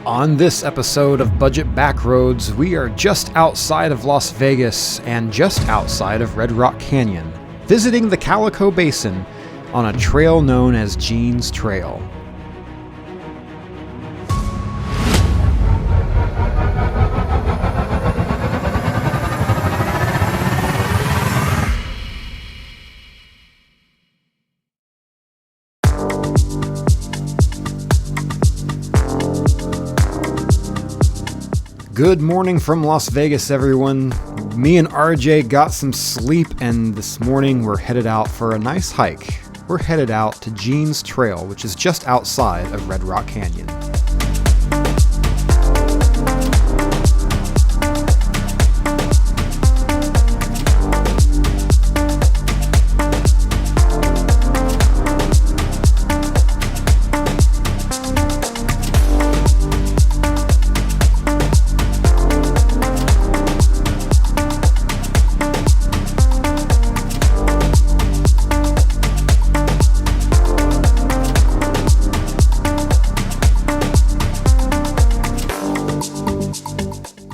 On this episode of Budget Backroads, we are just outside of Las Vegas and just outside of Red Rock Canyon, visiting the Calico Basin on a trail known as Jean's Trail. Good morning from Las Vegas, everyone. Me and RJ got some sleep, and this morning we're headed out for a nice hike. We're headed out to Jean's Trail, which is just outside of Red Rock Canyon.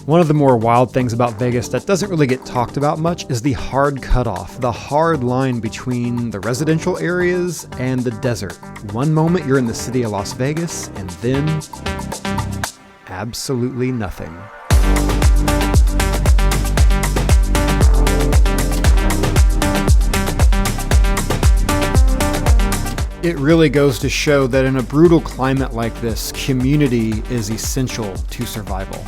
One of the more wild things about Vegas that doesn't really get talked about much is the hard cutoff, the hard line between the residential areas and the desert. One moment you're in the city of Las Vegas, and then absolutely nothing. It really goes to show that in a brutal climate like this, community is essential to survival.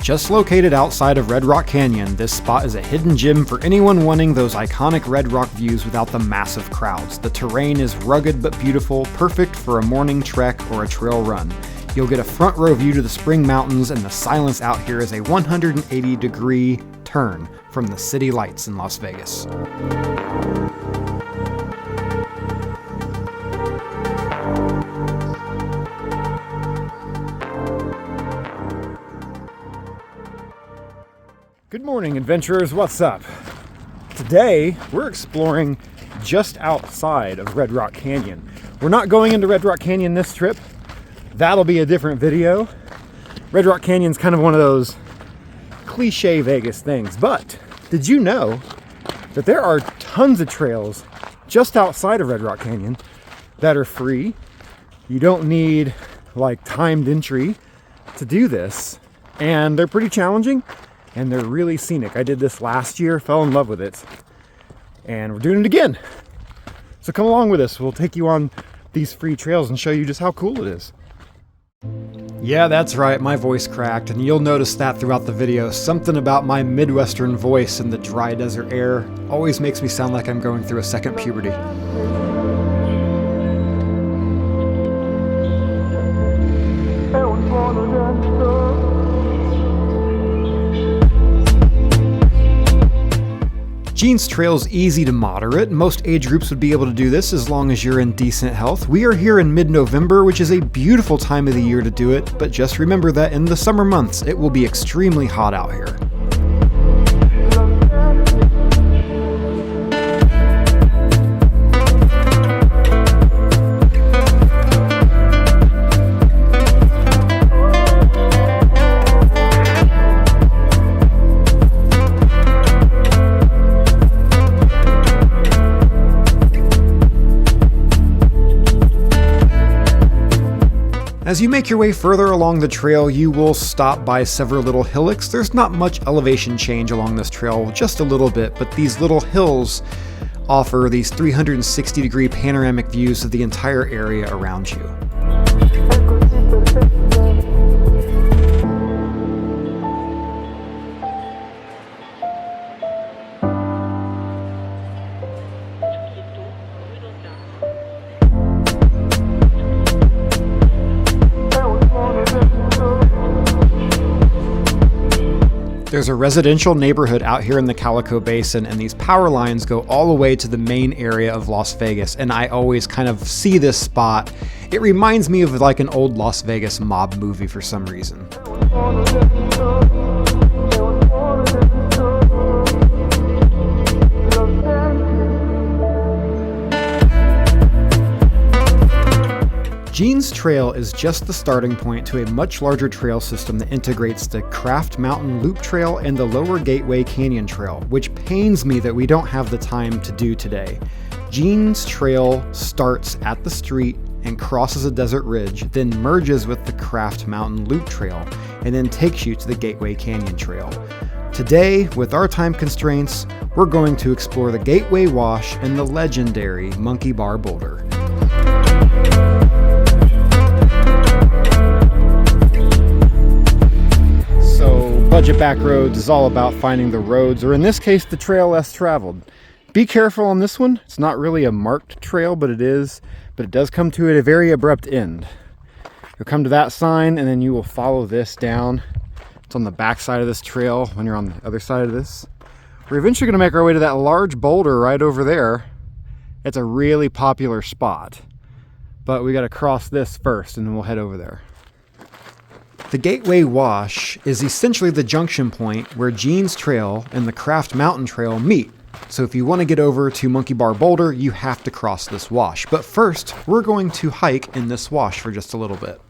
Just located outside of Red Rock Canyon, this spot is a hidden gem for anyone wanting those iconic Red Rock views without the massive crowds. The terrain is rugged but beautiful, perfect for a morning trek or a trail run. You'll get a front row view to the Spring Mountains, and the silence out here is a 180-degree turn from the city lights in Las Vegas. Good morning, adventurers. What's up? Today, we're exploring just outside of Red Rock Canyon. We're not going into Red Rock Canyon this trip. That'll be a different video. Red Rock Canyon's kind of one of those cliche Vegas things. But did you know that there are tons of trails just outside of Red Rock Canyon that are free? You don't need like timed entry to do this. And they're pretty challenging. And they're really scenic. I did this last year, fell in love with it, and we're doing it again. So come along with us. We'll take you on these free trails and show you just how cool it is. Yeah, that's right. My voice cracked, and you'll notice that throughout the video. Something about my Midwestern voice and the dry desert air always makes me sound like I'm going through a second puberty. Jean's Trail's easy to moderate. Most age groups would be able to do this as long as you're in decent health. We are here in mid-November, which is a beautiful time of the year to do it, but just remember that in the summer months, it will be extremely hot out here. As you make your way further along the trail, you will stop by several little hillocks. There's not much elevation change along this trail, just a little bit, but these little hills offer these 360-degree panoramic views of the entire area around you. There's a residential neighborhood out here in the Calico Basin, and these power lines go all the way to the main area of Las Vegas, and I always kind of see this spot. It reminds me of like an old Las Vegas mob movie for some reason. Jean's Trail is just the starting point to a much larger trail system that integrates the Craft Mountain Loop Trail and the Lower Gateway Canyon Trail, which pains me that we don't have the time to do today. Jean's Trail starts at the street and crosses a desert ridge, then merges with the Craft Mountain Loop Trail, and then takes you to the Gateway Canyon Trail. Today, with our time constraints, we're going to explore the Gateway Wash and the legendary Monkey Bar Boulder. So, budget back roads is all about finding the roads, or in this case, the trail less traveled. Be careful on this one. It's not really a marked trail, but it does come to a very abrupt end. You'll come to that sign and then you will follow this down. It's on the back side of this trail when you're on the other side of this. We're eventually going to make our way to that large boulder right over there. It's a really popular spot, but we got to cross this first and then we'll head over there. The Gateway Wash is essentially the junction point where Jean's Trail and the Craft Mountain Trail meet. So if you want to get over to Monkey Bar Boulder, you have to cross this wash. But first, we're going to hike in this wash for just a little bit.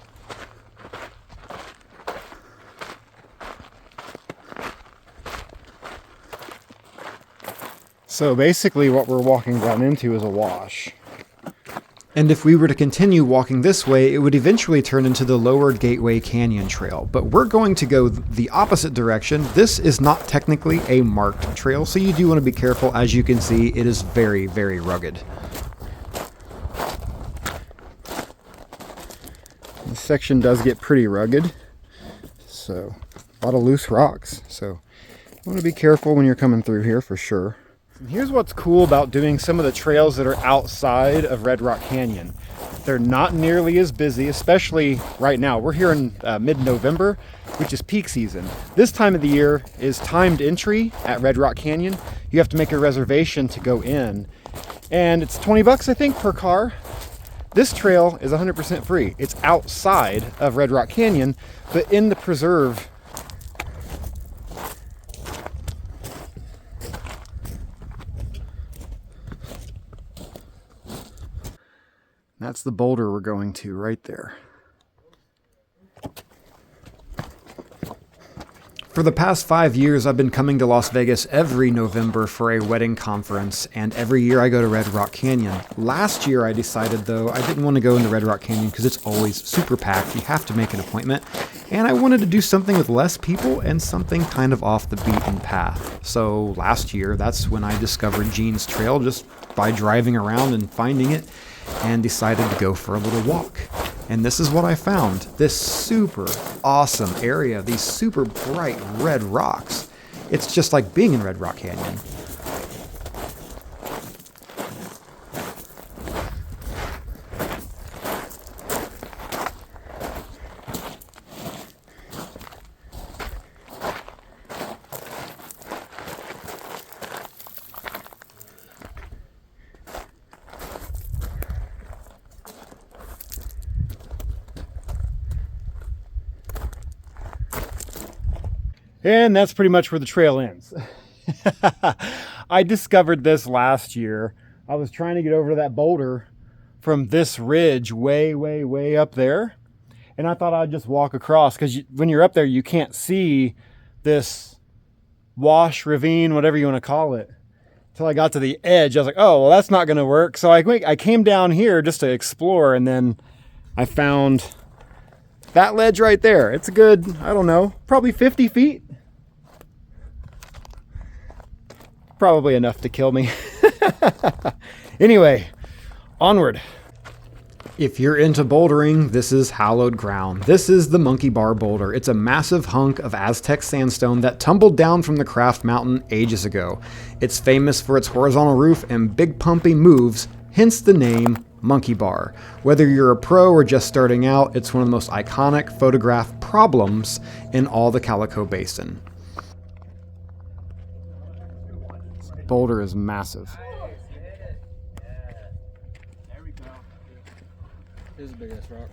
So basically what we're walking down into is a wash. And if we were to continue walking this way, it would eventually turn into the Lower Gateway Canyon Trail. But we're going to go the opposite direction. This is not technically a marked trail, so you do want to be careful. As you can see, it is very, very rugged. This section does get pretty rugged, so a lot of loose rocks. So you want to be careful when you're coming through here for sure. And here's what's cool about doing some of the trails that are outside of Red Rock Canyon. They're not nearly as busy, especially right now. We're here in mid-November, which is peak season. This time of the year is timed entry at Red Rock Canyon. You have to make a reservation to go in, and it's 20 bucks, I think, per car. This trail is 100% free. It's outside of Red Rock Canyon, but in the preserve. That's the boulder we're going to right there. For the past 5 years, I've been coming to Las Vegas every November for a wedding conference, and every year I go to Red Rock Canyon. Last year I decided, though, I didn't want to go into Red Rock Canyon because it's always super packed. You have to make an appointment, and I wanted to do something with less people and something kind of off the beaten path. So last year, that's when I discovered Jean's Trail just by driving around and finding it, and decided to go for a little walk. And this is what I found. This super awesome area, these super bright red rocks. It's just like being in Red Rock Canyon. And that's pretty much where the trail ends. I discovered this last year. I was trying to get over to that boulder from this ridge way, way, way up there. And I thought I'd just walk across because when you're up there, you can't see this wash, ravine, whatever you want to call it. Until I got to the edge, I was like, oh, well, that's not going to work. So I came down here just to explore, and then I found that ledge right there. It's a good, I don't know, probably 50 feet. Probably enough to kill me. Anyway, onward. If you're into bouldering, this is hallowed ground. This is the Monkey Bar Boulder. It's a massive hunk of Aztec sandstone that tumbled down from the Craft Mountain ages ago. It's famous for its horizontal roof and big pumping moves, hence the name Monkey Bar. Whether you're a pro or just starting out, it's one of the most iconic photographed problems in all the Calico Basin. Boulder is massive. There we go. Here's a big ass rock.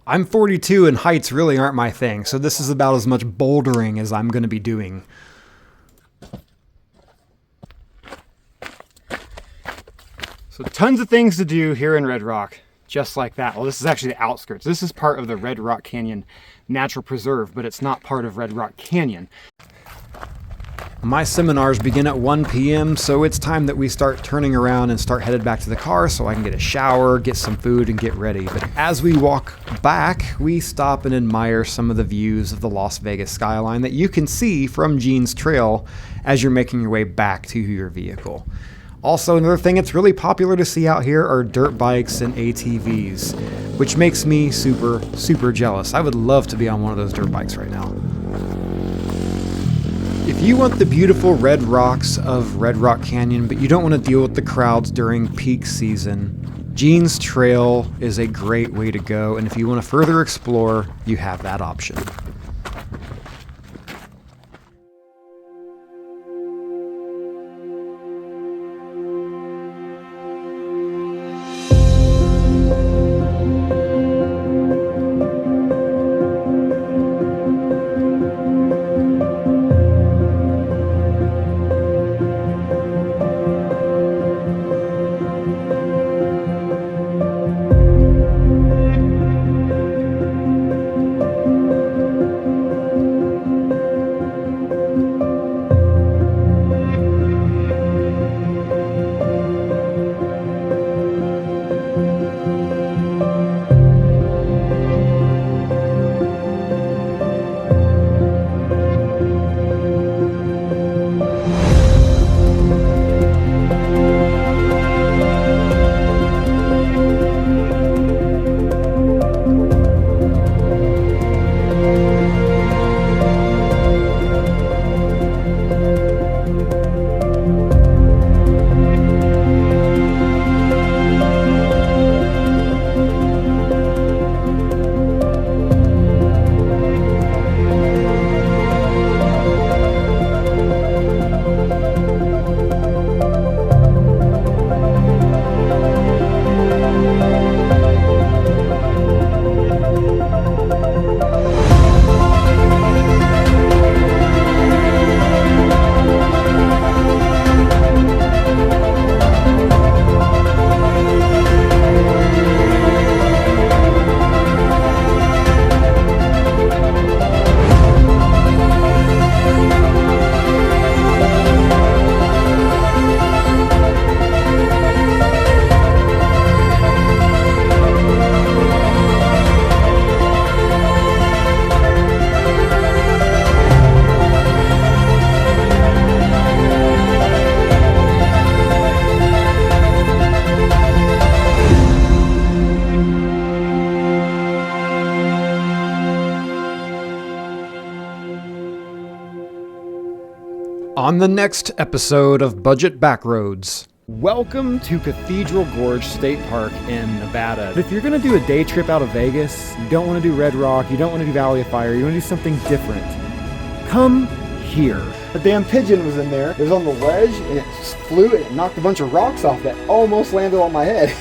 I'm 42 and heights really aren't my thing, so this is about as much bouldering as I'm going to be doing. So tons of things to do here in Red Rock, just like that. Well, this is actually the outskirts. This is part of the Red Rock Canyon Natural Preserve, but it's not part of Red Rock Canyon. My seminars begin at 1 p.m., so it's time that we start turning around and start headed back to the car so I can get a shower, get some food, and get ready. But as we walk back, we stop and admire some of the views of the Las Vegas skyline that you can see from Jean's Trail as you're making your way back to your vehicle. Also, another thing that's really popular to see out here are dirt bikes and ATVs, which makes me super, super jealous. I would love to be on one of those dirt bikes right now. If you want the beautiful red rocks of Red Rock Canyon, but you don't want to deal with the crowds during peak season, Jean's Trail is a great way to go, and if you want to further explore, you have that option. On the next episode of Budget Backroads. Welcome to Cathedral Gorge State Park in Nevada. If you're gonna do a day trip out of Vegas, you don't wanna do Red Rock, you don't wanna do Valley of Fire, you wanna do something different, come here. A damn pigeon was in there. It was on the ledge and it just flew and it knocked a bunch of rocks off that almost landed on my head.